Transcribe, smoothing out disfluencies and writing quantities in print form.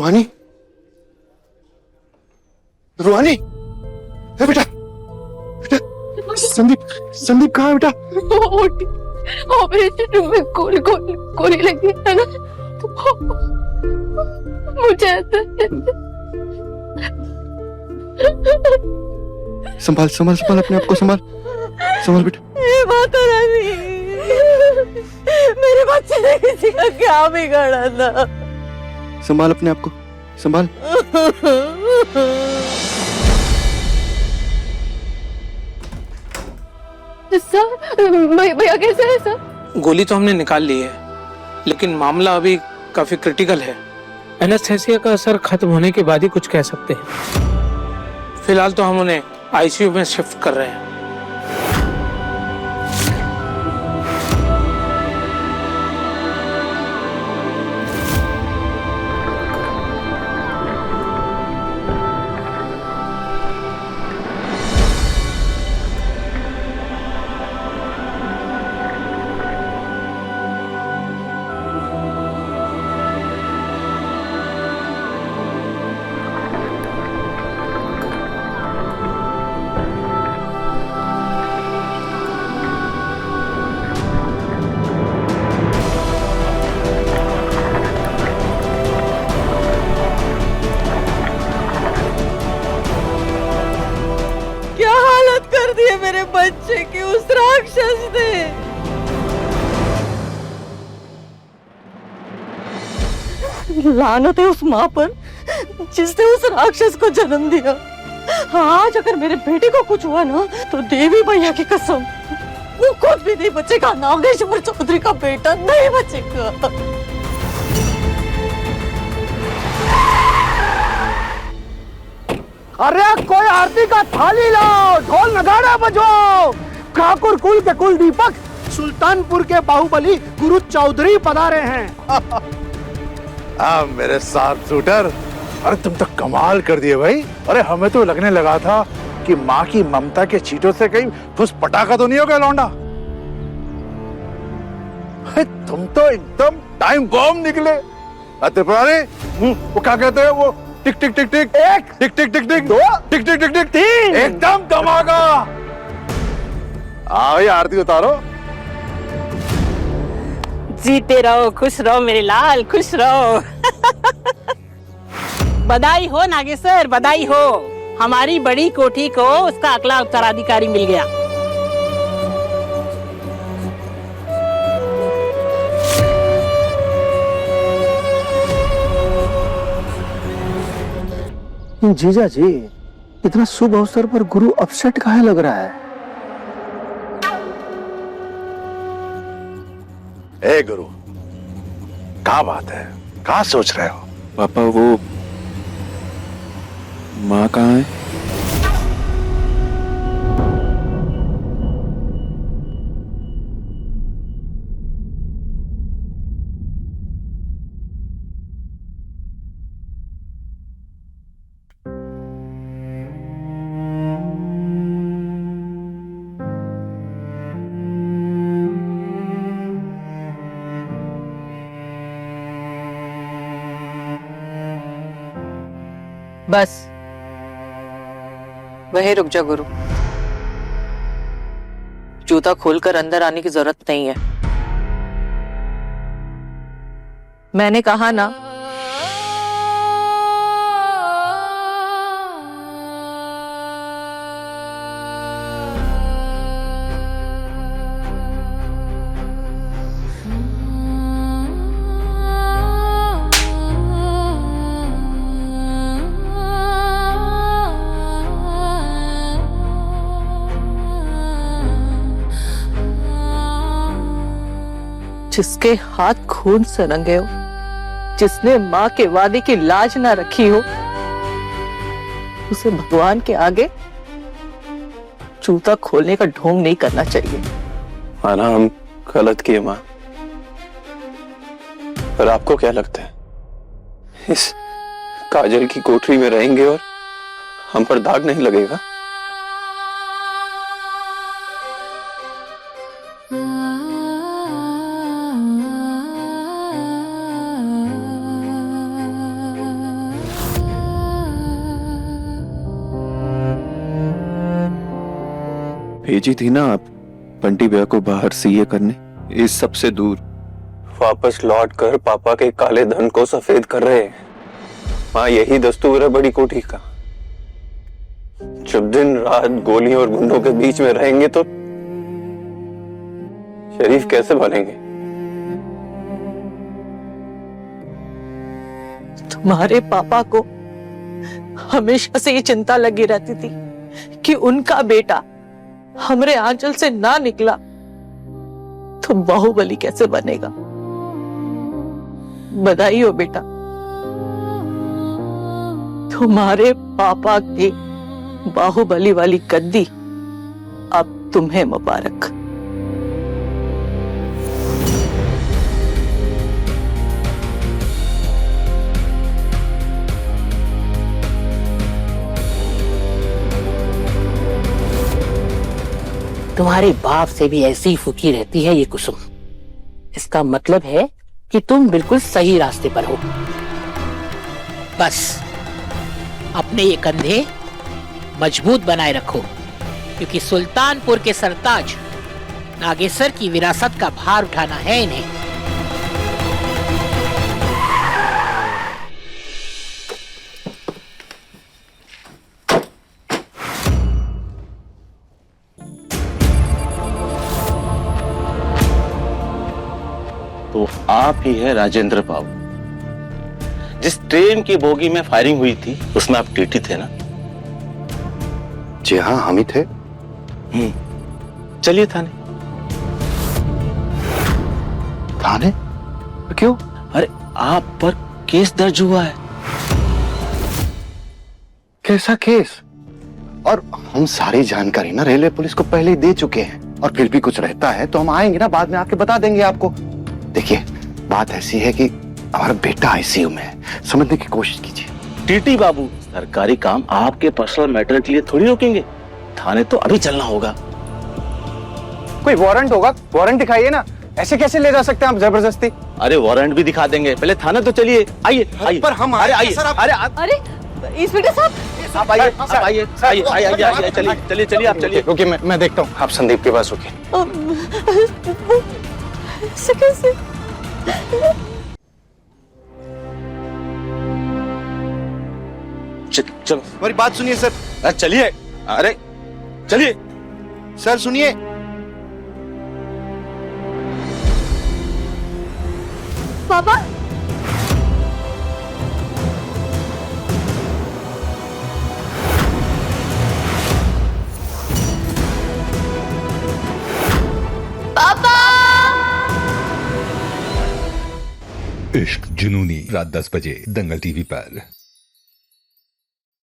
रूहानी, रूहानी, बेटा, बेटा, संदीप, संदीप कहाँ है बेटा? ऑपरेशन रूम में गोली लगी है ना, तो मुझे संभाल संभाल संभाल अपने आप को, संभाल संभाल बेटा। माता रानी, मेरे बच्चे ने किसी का क्या बिगाड़ा था? संभाल अपने आप को, संभाल। सर, भैया कैसे है सर? गोली तो हमने निकाल ली है, लेकिन मामला अभी काफी क्रिटिकल है। एनेस्थेसिया का असर खत्म होने के बाद ही कुछ कह सकते हैं। फिलहाल तो हम उन्हें आईसीयू में शिफ्ट कर रहे हैं। क्या हालत कर दी है मेरे बच्चे की उस राक्षस ने? लानत है उस माँ पर जिसने उस राक्षस को जन्म दिया। आज अगर मेरे बेटे को कुछ हुआ ना, तो देवी भैया की कसम, वो खुद भी नहीं बचेगा। नागेश्वर चौधरी का बेटा नहीं बचेगा। अरे कोई आरती का थाली लाओ, ढोल नगाड़ा बजवाओ। ठाकुर कुल के कुल दीपक, सुल्तानपुर के बाहुबली गुरु चौधरी पधारे हैं। मेरे साथ शूटर, अरे तुम तो कमाल कर दिए भाई। अरे हमें तो लगने लगा था कि माँ की ममता के छींटों से कहीं फुस पटाखा तो नहीं हो गया लौंडा। तुम तो एकदम टाइम बॉम्ब निकले। त्रिपुरारी, वो क्या कहते हैं वो, टिक टिक टिक टिक एक, टिक टिक टिक टिक दो, टिक टिक टिक टिक तीन, एकदम धमाका। भाई आरती उतारो। जीते रहो, खुश रहो मेरे लाल, खुश रहो। बधाई हो नागेश्वर, बधाई हो। हमारी बड़ी कोठी को उसका अगला उत्तराधिकारी मिल गया। जीजा जी, इतना शुभ अवसर पर गुरु अपसेट काहे लग रहा है? ए गुरु, क्या बात है, क्या सोच रहे हो? पापा वो माँ कहाँ है? बस वहीं रुक जा गुरु। जूता खोलकर अंदर आने की जरूरत नहीं है। मैंने कहा ना, जिसके हाथ खून से रंगे हो, जिसने माँ के वादे की लाज ना रखी हो, उसे भगवान के आगे जूता खोलने का ढोंग नहीं करना चाहिए। माना हम गलत किए माँ, पर आपको क्या लगता है इस काजल की कोठरी में रहेंगे और हम पर दाग नहीं लगेगा? भेजी थी ना आप बंटी भैया को बाहर सीए करने, इस सब से दूर। वापस लौट कर पापा के काले धन को सफेद कर रहे हैं। हाँ, यही दस्तूर है बड़ी कोठी का। जब दिन रात गोलियों और गुंडों के बीच में रहेंगे तो शरीफ कैसे बनेंगे? तुम्हारे पापा को हमेशा से ये चिंता लगी रहती थी कि उनका बेटा हमरे आंचल से ना निकला तो बाहुबली कैसे बनेगा। बधाई हो बेटा, तुम्हारे पापा की बाहुबली वाली गद्दी अब तुम्हें मुबारक। तुम्हारे बाप से भी ऐसी ही फूकी रहती है ये कुसुम। इसका मतलब है कि तुम बिल्कुल सही रास्ते पर हो। बस अपने ये कंधे मजबूत बनाए रखो, क्योंकि सुल्तानपुर के सरताज नागेसर की विरासत का भार उठाना है इन्हें। तो आप ही है राजेंद्र बाबू, जिस ट्रेन की बोगी में फायरिंग हुई थी उसमें आप टीटी थे ना? जी हाँ, हम ही थे। चलिए थाने। थाने? क्यों? अरे आप पर केस दर्ज हुआ है। कैसा केस? और हम सारी जानकारी ना रेलवे पुलिस को पहले ही दे चुके हैं, और फिर भी कुछ रहता है तो हम आएंगे ना, बाद में आके बता देंगे आपको। देखिए, बात ऐसी है कि हमारा बेटा आईसीयू में है, समझने की कोशिश कीजिए। टीटी बाबू, सरकारी काम आपके पर्सनल मैटर के लिए थोड़ी रोकेंगे। थाने तो अभी चलना होगा। कोई वारंट होगा, वारंट दिखाइए ना। ऐसे कैसे ले जा सकते हैं आप जबरदस्ती? अरे वारंट भी दिखा देंगे, पहले थाने तो चलिए। आइए आइए। पर हम अरे आइए। अरे अरे इंस्पेक्टर साहब, आप आइए, आप आइए, आइए आइए आइए, चलिए चलिए चलिए, आप चलिए। ओके, मैं देखता हूँ। आप संदीप के पास रुकिए। ऐसे कैसे? चलो हमारी बात सुनिए सर। अरे चलिए, अरे चलिए। सर सुनिए। पापा, इश्क जुनूनी, रात 10 बजे दंगल टीवी पर।